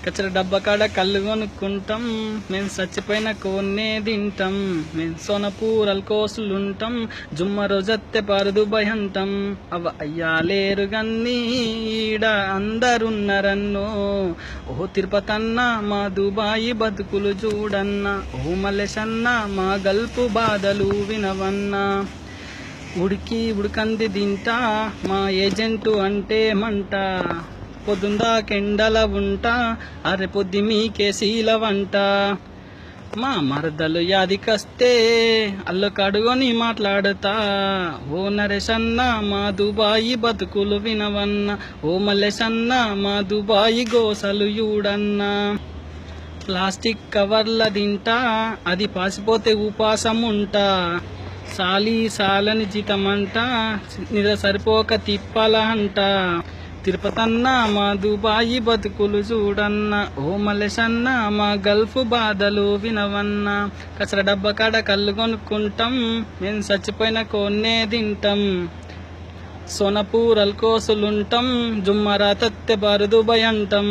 కచ్చర డబ్బా కాడ కళ్ళు కొనుక్కుంటాం, మేము చచ్చిపోయిన కోన్నే తింటాం. మేము సోనపూరలు కోసులుంటాం, జుమ్మ రోజత్తే పరుదు భయంటాం. అవ అయ్యా లేరు గన్నీ ఈడ అందరున్నరన్నో. ఓ తిరుపతన్న మా దుబాయి బతుకులు చూడన్న, ఓ మల్లేశన్న మా గల్పు బాధలు వినవన్నా. ఉడికంది తింటా మా ఏజెంటు అంటే మంట, పొద్దుందాకెండల ఉంటా అరె పొద్దు మీకే శీల వంట. మా మరదలు యాదికస్తే అల్లు కడుగొని మాట్లాడుతా, ఓ నరేశన్న మా దుబాయి బతుకులు వినవన్న, ఓ మల్లేశన్న మా దుబాయి గోసలు చూడన్నా. ప్లాస్టిక్ కవర్ల తింటా అది పాసిపోతే ఉపాసం ఉంటా, సాలని జీతమంట నిద్ర సరిపోక తిప్పాల అంట. తిరుపతన్న మా దుబాయి బతుకులు చూడన్న, ఓ మల్లేశన్న మా గల్ఫ్ బాధలు వినవన్న. కసర డబ్బా కాడ కళ్ళు కొనుక్కుంటాం, మేము చచ్చిపోయిన కోన్నే తింటాం. సోనపూరలు కోసులుంటాం, జుమ్మరా తత్తె బరుదు భయంటాం.